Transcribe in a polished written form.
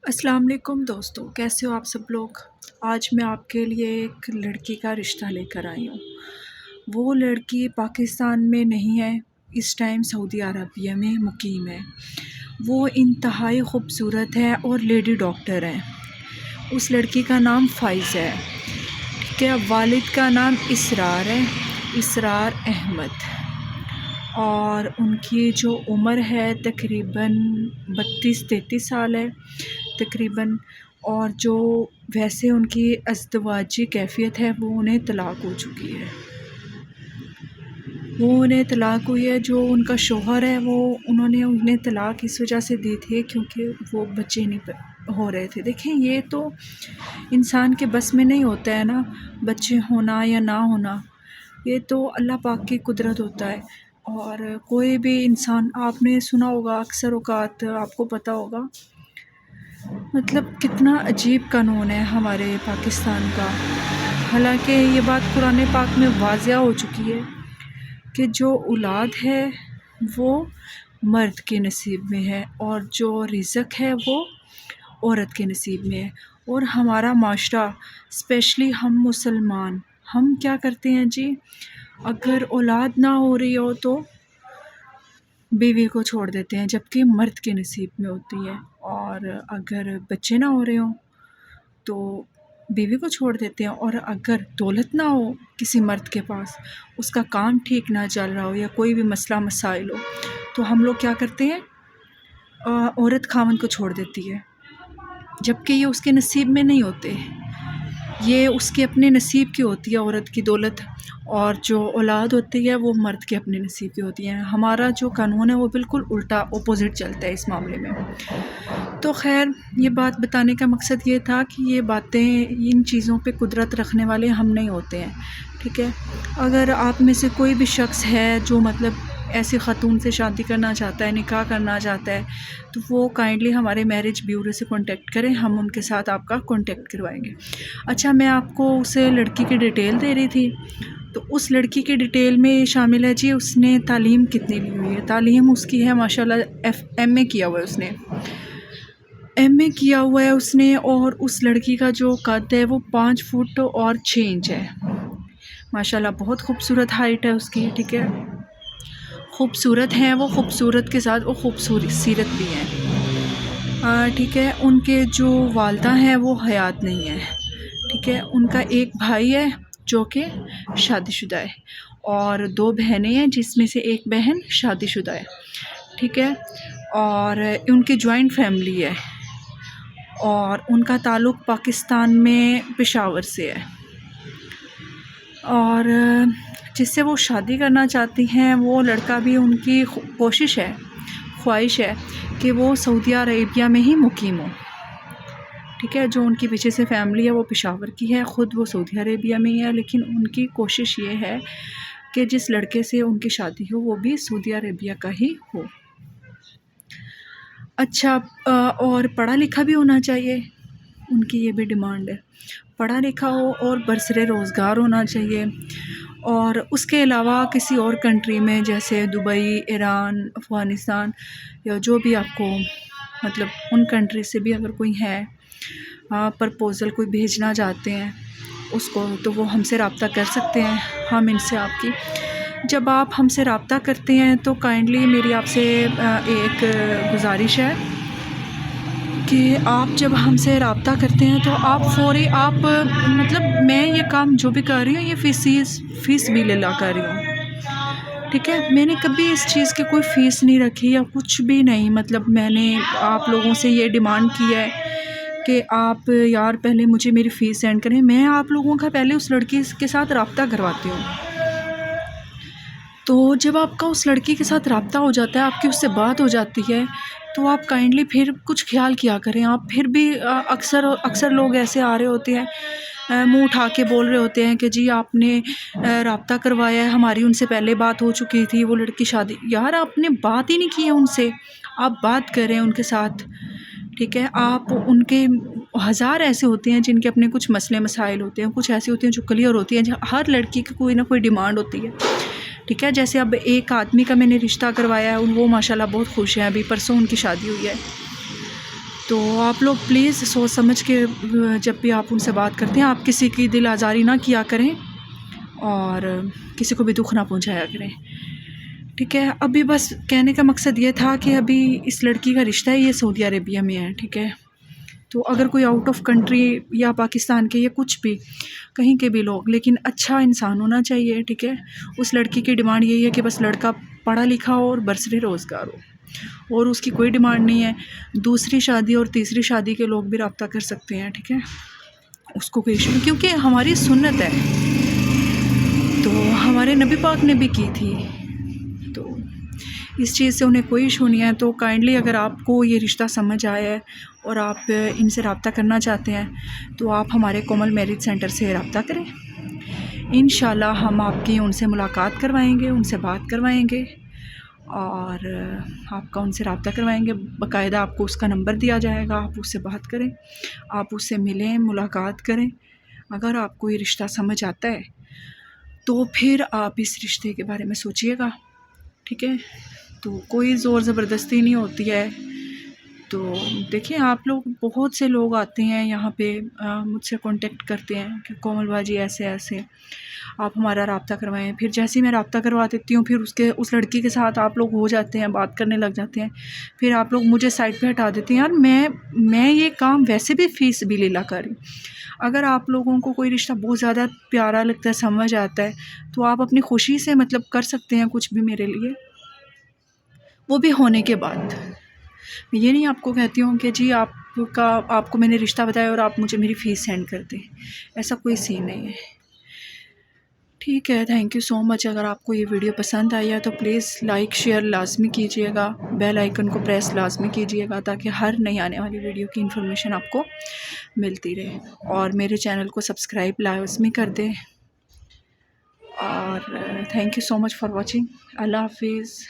السلام علیکم دوستو، کیسے ہو آپ سب لوگ؟ آج میں آپ کے لیے ایک لڑکی کا رشتہ لے کر آئی ہوں۔ وہ لڑکی پاکستان میں نہیں ہے، اس ٹائم سعودی عربیہ میں مقیم ہے۔ وہ انتہائی خوبصورت ہے اور لیڈی ڈاکٹر ہے۔ اس لڑکی کا نام فائز ہے، ٹھیک ہے۔ والد کا نام اسرار ہے، اسرار احمد، اور ان کی جو عمر ہے تقریباً 32-33 سال ہے تقریباً، اور جو ویسے ان کی ازدواجی کیفیت ہے وہ انہیں طلاق ہو چکی ہے۔ طلاق ہوئی ہے۔ جو ان کا شوہر ہے انہوں نے انہیں طلاق اس وجہ سے دی تھی کیونکہ وہ بچے نہیں ہو رہے تھے۔ دیکھیں، یہ تو انسان کے بس میں نہیں ہوتا ہے نا، بچے ہونا یا نہ ہونا، یہ تو اللہ پاک کی قدرت ہوتا ہے۔ اور کوئی بھی انسان، آپ نے سنا ہوگا اکثر اوقات، آپ کو پتہ ہوگا مطلب کتنا عجیب قانون ہے ہمارے پاکستان کا۔ حالانکہ یہ بات قرآن پاک میں واضح ہو چکی ہے کہ جو اولاد ہے وہ مرد کے نصیب میں ہے، اور جو رزق ہے وہ عورت کے نصیب میں ہے۔ اور ہمارا معاشرہ، اسپیشلی ہم مسلمان، ہم کیا کرتے ہیں جی، اگر اولاد نہ ہو رہی ہو تو بیوی کو چھوڑ دیتے ہیں، جبکہ مرد کے نصیب میں ہوتی ہے، اور اگر بچے نہ ہو رہے ہوں تو بیوی کو چھوڑ دیتے ہیں، اور اگر دولت نہ ہو کسی مرد کے پاس، اس کا کام ٹھیک نہ چل رہا ہو یا کوئی بھی مسئلہ مسائل ہو، تو ہم لوگ کیا کرتے ہیں، عورت خاوند کو چھوڑ دیتی ہے، جبکہ یہ اس کے نصیب میں نہیں ہوتے، یہ اس کے اپنے نصیب کی ہوتی ہے عورت کی دولت، اور جو اولاد ہوتی ہے وہ مرد کے اپنے نصیب کی ہوتی ہے۔ ہمارا جو قانون ہے وہ بالکل الٹا اپوزٹ چلتا ہے اس معاملے میں۔ تو خیر، یہ بات بتانے کا مقصد یہ تھا کہ یہ باتیں، ان چیزوں پہ قدرت رکھنے والے ہم نہیں ہوتے ہیں، ٹھیک ہے۔ اگر آپ میں سے کوئی بھی شخص ہے جو مطلب ایسی خاتون سے شادی کرنا چاہتا ہے، نکاح کرنا چاہتا ہے، تو وہ کائنڈلی ہمارے میرج بیورو سے کانٹیکٹ کریں، ہم ان کے ساتھ آپ کا کانٹیکٹ کروائیں گے۔ اچھا، میں آپ کو اسے لڑکی کی ڈیٹیل دے رہی تھی، تو اس لڑکی کی ڈیٹیل میں شامل ہے جی اس نے تعلیم کتنی لی ہوئی ہے۔ تعلیم اس کی ہے ماشاءاللہ ایم اے کیا ہوا ہے، اس نے ایم اے کیا ہوا ہے اس نے، اور اس لڑکی کا جو قد ہے وہ 5 فٹ اور 6 انچ ہے، ماشاءاللہ بہت خوبصورت ہائٹ ہے اس کی، ٹھیک ہے۔ خوبصورت ہیں وہ، خوبصورت کے ساتھ وہ خوبصورت سیرت بھی ہیں، ٹھیک ہے۔ ان کے جو والدہ ہیں وہ حیات نہیں ہیں، ٹھیک ہے۔ ان کا ایک بھائی ہے جو کہ شادی شدہ ہے، اور 2 بہنیں ہیں جس میں سے ایک بہن شادی شدہ ہے، ٹھیک ہے۔ اور ان کی جوائنٹ فیملی ہے، اور ان کا تعلق پاکستان میں پشاور سے ہے، اور جس سے وہ شادی کرنا چاہتی ہیں وہ لڑکا بھی، ان کی کوشش ہے، خواہش ہے کہ وہ سعودی عربیہ میں ہی مقیم ہو، ٹھیک ہے۔ جو ان کی پیچھے سے فیملی ہے وہ پشاور کی ہے، خود وہ سعودی عربیہ میں ہی ہے، لیکن ان کی کوشش یہ ہے کہ جس لڑکے سے ان کی شادی ہو وہ بھی سعودی عربیہ کا ہی ہو۔ اچھا، اور پڑھا لکھا بھی ہونا چاہیے، ان کی یہ بھی ڈیمانڈ ہے، پڑھا لکھا ہو اور برسر روزگار ہونا چاہیے، اور اس کے علاوہ کسی اور کنٹری میں جیسے دبئی، ایران، افغانستان، یا جو بھی آپ کو مطلب ان کنٹری سے بھی اگر کوئی ہے پرپوزل کوئی بھیجنا چاہتے ہیں اس کو، تو وہ ہم سے رابطہ کر سکتے ہیں۔ ہم ان سے آپ کی، جب آپ ہم سے رابطہ کرتے ہیں تو کائنڈلی میری آپ سے ایک گزارش ہے کہ آپ جب ہم سے رابطہ کرتے ہیں تو آپ فوری، آپ مطلب میں یہ کام جو بھی کر رہی ہوں یہ فیس بھی للہ کر رہی ہوں، ٹھیک ہے۔ میں نے کبھی اس چیز کی کوئی فیس نہیں رکھی یا کچھ بھی نہیں، مطلب میں نے آپ لوگوں سے یہ ڈیمانڈ کی ہے کہ آپ یار پہلے مجھے میری فیس سینڈ کریں، میں آپ لوگوں کا پہلے اس لڑکی کے ساتھ رابطہ کرواتی ہوں۔ تو جب آپ کا اس لڑکی کے ساتھ رابطہ ہو جاتا ہے، آپ کی اس سے بات ہو جاتی ہے، تو آپ کائنڈلی پھر کچھ خیال کیا کریں۔ آپ پھر بھی اکثر لوگ ایسے آ رہے ہوتے ہیں، منہ اٹھا کے بول رہے ہوتے ہیں کہ جی آپ نے رابطہ کروایا ہے، ہماری ان سے پہلے بات ہو چکی تھی، وہ لڑکی شادی، یار آپ نے بات ہی نہیں کی ہے ان سے، آپ بات کریں ان کے ساتھ، ٹھیک ہے۔ آپ ان کے ہزار ایسے ہوتے ہیں جن کے اپنے کچھ مسئلے مسائل ہوتے ہیں، کچھ ایسے ہوتے ہیں جو کلیئر ہوتی ہیں، ہر لڑکی کی کوئی نہ کوئی ڈیمانڈ ہوتی ہے، ٹھیک ہے۔ جیسے اب ایک آدمی کا میں نے رشتہ کروایا ہے، وہ ماشاءاللہ بہت خوش ہیں، ابھی پرسوں ان کی شادی ہوئی ہے، تو آپ لوگ پلیز سوچ سمجھ کے جب بھی آپ ان سے بات کرتے ہیں آپ کسی کی دل آزاری نہ کیا کریں اور کسی کو بھی دکھ نہ پہنچایا کریں، ٹھیک ہے؟ ابھی بس کہنے کا مقصد یہ تھا کہ ابھی اس لڑکی کا رشتہ ہے یہ سعودی عربیہ میں ہے، ٹھیک ہے؟ تو اگر کوئی آؤٹ آف کنٹری یا پاکستان کے یا کچھ بھی کہیں کے بھی لوگ، لیکن اچھا انسان ہونا چاہیے، ٹھیک ہے؟ اس لڑکی کی ڈیمانڈ یہی ہے کہ بس لڑکا پڑھا لکھا ہو اور برسری روزگار ہو، اور اس کی کوئی ڈیمانڈ نہیں ہے۔ دوسری شادی اور تیسری شادی کے لوگ بھی رابطہ کر سکتے ہیں، ٹھیک ہے؟ اس کو کوئی ایشو نہیں، کیونکہ ہماری سنت ہے، تو ہمارے نبی پاک نے بھی کی تھی، تو اس چیز سے انہیں کوئی ایشو نہیں ہے۔ تو کائنڈلی اگر آپ کو یہ رشتہ سمجھ آیا ہے اور آپ ان سے رابطہ کرنا چاہتے ہیں تو آپ ہمارے کومل میرج سینٹر سے رابطہ کریں، انشاءاللہ ہم آپ کی ان سے ملاقات کروائیں گے، ان سے بات کروائیں گے اور آپ کا ان سے رابطہ کروائیں گے۔ باقاعدہ آپ کو اس کا نمبر دیا جائے گا، آپ اس سے بات کریں، آپ اس سے ملیں، ملاقات کریں۔ اگر آپ کو یہ رشتہ سمجھ آتا ہے تو پھر آپ اس رشتے کے بارے میں سوچیے گا، ٹھیک ہے؟ تو کوئی زور زبردستی نہیں ہوتی ہے۔ تو دیکھیں آپ لوگ، بہت سے لوگ آتے ہیں یہاں پہ مجھ سے کانٹیکٹ کرتے ہیں کہ کومل باجی ایسے ایسے آپ ہمارا رابطہ کروائیں، پھر جیسے ہی میں رابطہ کروا دیتی ہوں پھر اس لڑکی کے ساتھ آپ لوگ ہو جاتے ہیں، بات کرنے لگ جاتے ہیں، پھر آپ لوگ مجھے سائڈ پہ ہٹا دیتے ہیں۔ یار میں یہ کام ویسے بھی فی سبیل اللہ کر رہی ہوں۔ اگر آپ لوگوں کو کوئی رشتہ بہت زیادہ پیارا لگتا ہے، سمجھ آتا ہے، تو آپ اپنی خوشی سے مطلب کر سکتے ہیں کچھ بھی میرے لیے، وہ بھی ہونے کے بعد۔ میں یہ نہیں آپ کو کہتی ہوں کہ جی آپ کو میں نے رشتہ بتایا اور آپ مجھے میری فیس سینڈ کر دیں، ایسا کوئی سین نہیں ہے، ٹھیک ہے؟ تھینک یو سو مچ۔ اگر آپ کو یہ ویڈیو پسند آئی ہے تو پلیز لائک شیئر لازمی کیجیے گا، بیل آئیکن کو پریس لازمی کیجیے گا تاکہ ہر نئی آنے والی ویڈیو کی انفارمیشن آپ کو ملتی رہے، اور میرے چینل کو سبسکرائب لازمی کر دیں، اور thank you so much for watching. اللہ حافظ۔